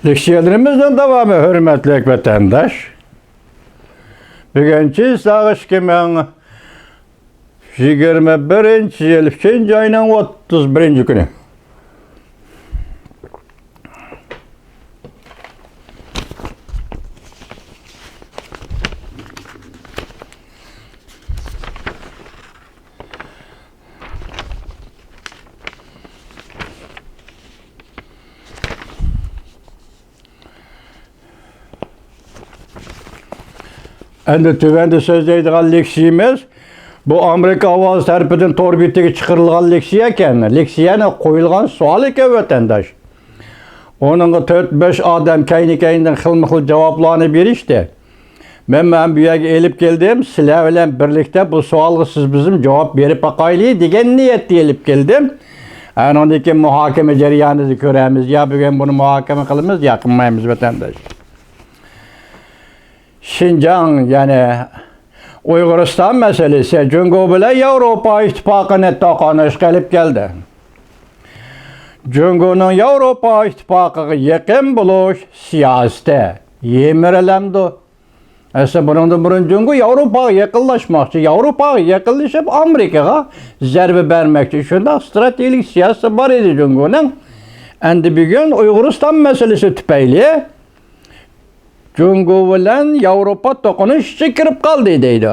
Leksiyelerimizin devamı hürmetli vatandaş. Bugünkü sağış 2021 yıl 2. ayının 31. günü. Endi tüvende sözleydiğin leksiyemiz bu Amerika Avaz tarafından torbitege çıkarılgan leksiya eken. Leksiyana koyulgan sual eken vatandaş. Onun 4-5 adam kayni-kayninden xilma-xil cevaplarını berişti. Ben bu yerga elip geldim. Sizler bilen birlikte bu sualga siz bizim cevap berip bakaylı degan niyetli elip geldim. Ondan keyin muhokama jarayonini ko'ramiz. Ya bugün bunu muhokama qilamiz, ya qilmaymiz vatandaş. Şinjan yani Uyg'uriston meselesi Jungo bilan Yevropa ittifoqini to'qnash qilib keldi. Jungoning Yevropa ittifoqiga yaqin bo'lish siyosati yemirilamdi. Esa bundan burun Jungo Yevropaga yaqinlashmoqchi, Yevropaga yaqinlashib Amerikaga zarba bermoqchi. Shunda strategik siyosati bor edi Jungoning. Endi bugun Uyg'uriston meselesi tufayli Jungo bilan Yevropa to'qnashishga kirib qoldi deydi.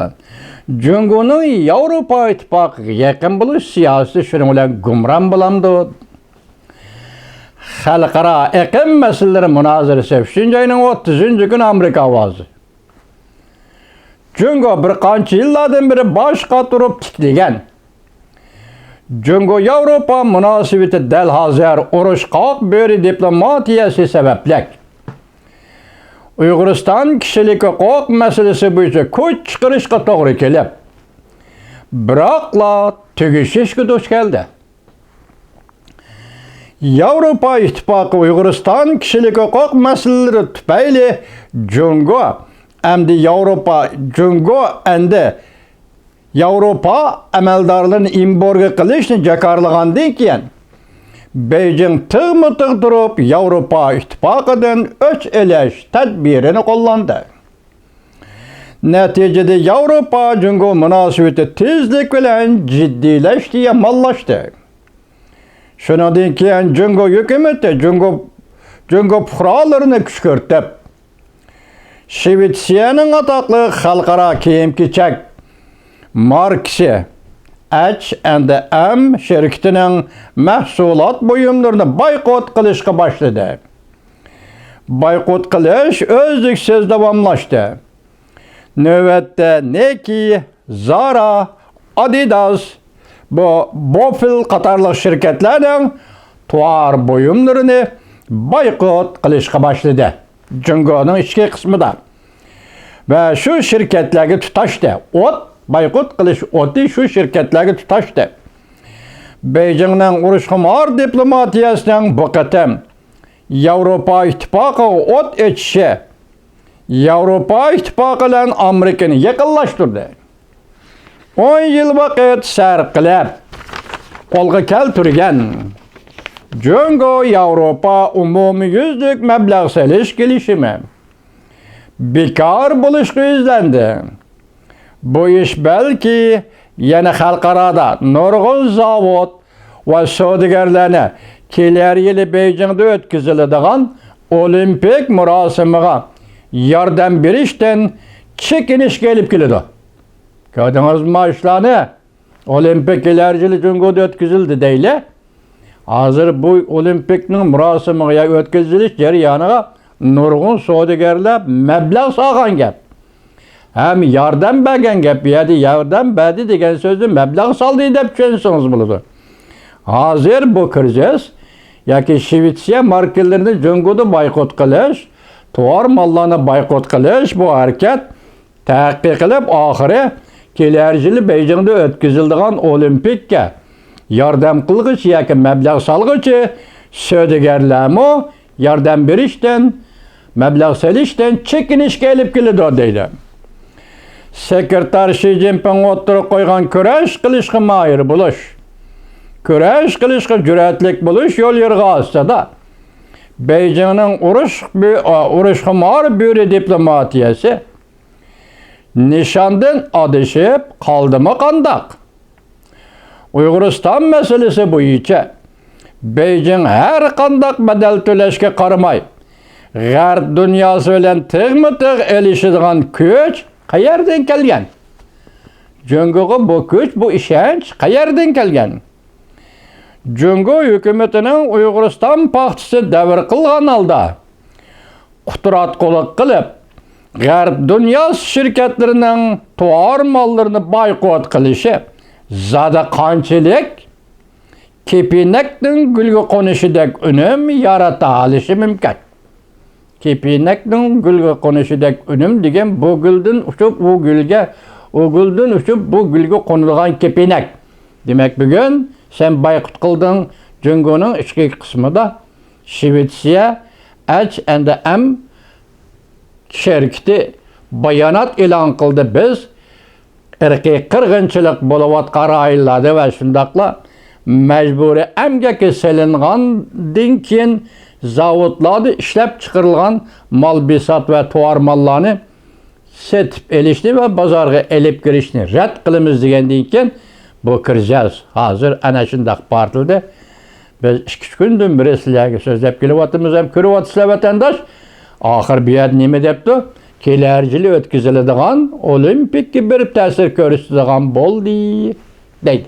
Jungoning Yevropa ittifoqiga yaqin bo'lish siyosati shuning bilan gumron bo'lamdi. Xalqaro iqlim masalalari munozarasi 3. 30. kun Amerika ovozi. Jungo bir qancha yillardan beri bosh qotirib tiklagan. Jungo Yevropa munosabati dal hozir urush qoq bo'ri diplomatiyasi sababli Uyg'uriston kishilik huquq masalasi bo'yicha kuch chiqarishga to'g'ri kelib, biroqla tugishishga duch keldi. Yevropa ittifoqi Uyg'uriston kishilik huquq masalalari tufayli Jungo Yevropa amaldorlarini embargo qilishni jakarlagandan keyin Beijing tığ-tığ durup Yevropa ittifoqidan o'ch elish tadbirini qo'llandi. Neticede Yevropa Jungo munosabati tezlik bilan jiddiylashdi, yomonlashdi. Shundan keyin Jungo hukumati Jungo fuqarolarini kuchaytirib, Shvetsiyaning atoqli xalqaro kiyim-kechak markasi H&M şirketining mahsulot buyumlarini boykot qilishga boshladi. Boykot qilish o'zliksiz davomlashdi. Navbatda Nike, Zara, Adidas, Bofil qatorli shirkatlarning tovar buyumlarini boykot qilishga boshladi. Jungoning ichki qismida. Va shu shirkatlarga tutashdi. Boykot qilish o'ti shu shirkatlarga tutashdi. Beijingning urushxo'mor diplomatiyasining bu qatam Yevropa ittifoqi o't echishi Yevropa ittifoqi bilan Amerikani yaqinlashtirdi. 10 yil vaqt sarqilab qo'lga keltirgan Jungo Yevropa umumiyuzlik mablag' solish kelishimi bekor bo'lishga izlandi. Bu ish balki yana xalqaroda nurg'un zavod va savdogarlarni kelar yili Beijingda o'tkaziladigan olimpik murosimiga yordam berishdan chekinishga olib keladi. Ko'rdingizmi ishlarni? Olimpik kelar yili Jungoda o'tkazildi deyli. Hozir bu olimpikning murosimiga o'tkazilish jarayoniga nurg'un savdogarlar mablag' solgan gap. Hem yardım bergen gap, yardım berdi degan so'zni mablag' soldi deb tushunsangiz bo'ladi. Hozir bu kriz yoki Shvetsiya markalarini Jungoda boykot qilish, tovar mollarni boykot qilish bu harakat taqiq qilib oxiri kelar yili Beijingda o'tkaziladigan olimpikka yordam qilg'ich yoki mablag' solg'uchi savdogarlarmi yordam berishdan, mablag' solishdan chekinishga olib keladi deydi. Sekretar Xi Jinping o'tirib qo'ygan kurash qilishga moyil bo'lish, kurash qilishga jur'atlik bo'lish yo'l yo'rg'a ostida Beijing'in uruş hımar büyürü diplomatiyası nişandan adışıp kaldı mı kandak? Uyg'uriston meselesi bo'yicha Beijing her kandak bedel töleşke qaramay G'arb dunyosi bilan tig'ma-tig' elishadigan kuch qayerdan kelgan? Jungoga bu kuch, bu ishonch qayerdan kelgan? Jungo hukumatining Uyg'uriston paxtasi davr qilgan holda quturatqulik qilib G'arb dunyosi shirkatlarining tovar mollarini boykot qilishi zada qanchalik kepinakning gulga qo'nishidek unum yarata olishi mumkin. Kepinakning gulga qo'nishidek unum degan bu guldan uçup bu gulga qo'nilgan kepinak. Demak bugun sen boykot qilding Jungoning ichki qismida Shvetsiya H&M şirkati bayonot e'lon qildi. Biz irqiy qirg'inchilik bo'layotgan rayonlarda va shundaqla mecburi emgakka selingandan keyin zavodlarda ishlab chiqarilgan mal-besat va tovar mallarni setib elishni va bozorga elib kirishni rad qilamiz degandan keyin bu kirjaz. Hozir ana shundaq portalda biz 2 kundan beri sizlarga so'zlab kelyapmiz, ham ko'ryapsizlar vatandosh. Oxir bu yer nima debdi? Kelar yili o'tkaziladigan olimpikka bir ta'sir ko'rsatadigan bo'ldi deydi.